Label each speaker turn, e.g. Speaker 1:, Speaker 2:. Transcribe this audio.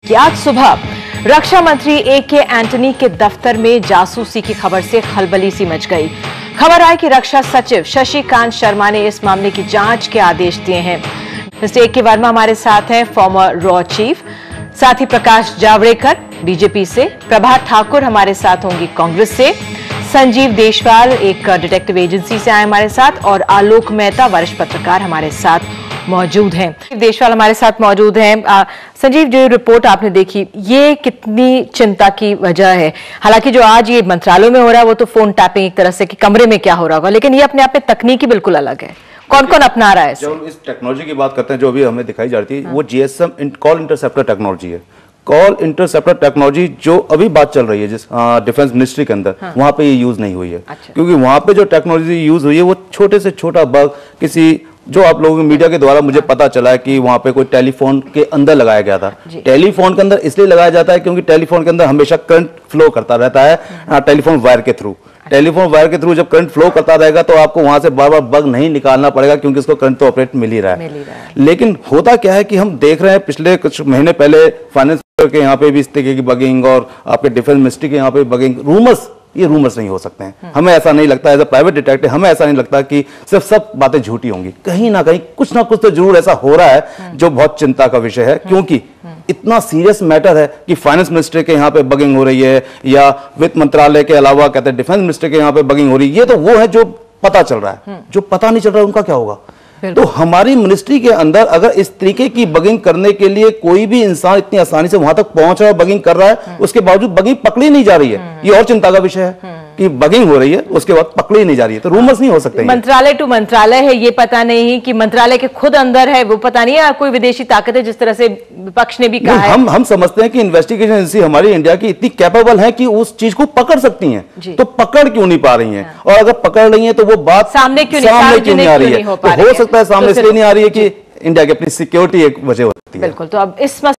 Speaker 1: कि आज सुबह रक्षा मंत्री ए.के. एंटनी के दफ्तर में जासूसी की खबर से खलबली सी मच गई। खबर आई कि रक्षा सचिव शशिकांत शर्मा ने इस मामले की जांच के आदेश दिए हैं। Mister A K. वर्मा हमारे साथ हैं, फॉर्मर रॉ चीफ, साथ ही प्रकाश जावड़ेकर बीजेपी से, प्रभात ठाकुर हमारे साथ होंगी कांग्रेस से, संजीव देशवाल एक डिटेक्टिव एजेंसी से आए हमारे साथ, और आलोक मेहता वरिष्ठ पत्रकार हमारे साथ मौजूद हैं। देशवाल हमारे साथ मौजूद हैं। संजीव, जो रिपोर्ट आपने देखी, ये कितनी चिंता की वजह है? हालांकि जो आज ये मंत्रालयों में हो रहा है वो तो फोन टैपिंग एक तरह से कि कमरे में क्या हो रहा होगा, लेकिन ये अपने आप में तकनीकी बिल्कुल अलग है। कौन कौन अपना रहा है?
Speaker 2: जब इस टेक्नोलॉजी की बात करते हैं जो अभी हमें दिखाई जा रही थी, वो GSM कॉल इंटरसेप्टर टेक्नोलॉजी है। कॉल इंटरसेप्टर टेक्नोलॉजी जो अभी बात चल रही है जिस डिफेंस मिनिस्ट्री के अंदर, वहां पे ये यूज नहीं हुई है। क्योंकि वहां पे जो टेक्नोलॉजी यूज हुई है वो छोटे से छोटा बग, किसी जो आप लोगों के मीडिया के द्वारा मुझे पता चला है कि वहां पे कोई टेलीफोन के अंदर लगाया गया था। टेलीफोन के अंदर इसलिए लगाया जाता है क्योंकि टेलीफोन के अंदर हमेशा करंट फ्लो करता रहता है टेलीफोन वायर के थ्रू। टेलीफोन वायर के थ्रू जब करंट फ्लो करता रहेगा तो आपको वहां से बार बार बग नहीं निकालना पड़ेगा, क्योंकि इसको करंट तो ऑपरेट मिल ही रहा है। लेकिन होता क्या है कि हम देख रहे हैं पिछले कुछ महीने पहले फाइनेंस के यहाँ पे भी इस तरीके की बगिंग, और आपके डिफेंस मिनिस्ट्री के यहाँ पे बगिंग, रूमर्स, ये रूमर्स नहीं हो सकते हैं। हमें ऐसा नहीं लगता, एज अ प्राइवेट डिटेक्टिव हमें ऐसा नहीं लगता कि सिर्फ सब बातें झूठी होंगी। कहीं ना कहीं कुछ ना कुछ तो जरूर ऐसा हो रहा है जो बहुत चिंता का विषय है, क्योंकि इतना सीरियस मैटर है कि फाइनेंस मिनिस्ट्री के यहाँ पे बगिंग हो रही है, या वित्त मंत्रालय के अलावा कहते हैं डिफेंस मिनिस्ट्री के यहाँ पे बगिंग हो रही है। ये तो वो है जो पता चल रहा है, जो पता नहीं चल रहा है उनका क्या होगा। तो हमारी मिनिस्ट्री के अंदर अगर इस तरीके की बगिंग करने के लिए कोई भी इंसान इतनी आसानी से वहां तक पहुंच रहा है, बगिंग कर रहा है, उसके बावजूद बगिंग पकड़ी नहीं जा रही है, ये और चिंता का विषय है कि बगिंग हो रही है उसके बाद पकड़ी नहीं जा रही है। तो रूमर्स नहीं हो सकते।
Speaker 1: मंत्रालय टू मंत्रालय है, ये पता नहीं कि मंत्रालय के खुद अंदर है, वो पता नहीं है, कोई विदेशी ताकत है, जिस तरह से विपक्ष ने भी कहा है।
Speaker 2: हम समझते हैं कि इन्वेस्टिगेशन एजेंसी हमारी इंडिया की इतनी कैपेबल है कि उस चीज को पकड़ सकती हैं, तो पकड़ क्यों नहीं पा रही हैं? और अगर पकड़ रही हैं तो वो बात
Speaker 1: सामने क्यों नहीं आ रही है?
Speaker 2: हो सकता है सामने इसलिए नहीं आ रही है कि इंडिया की अपनी सिक्योरिटी एक वजह होती है।
Speaker 1: बिल्कुल। तो अब इस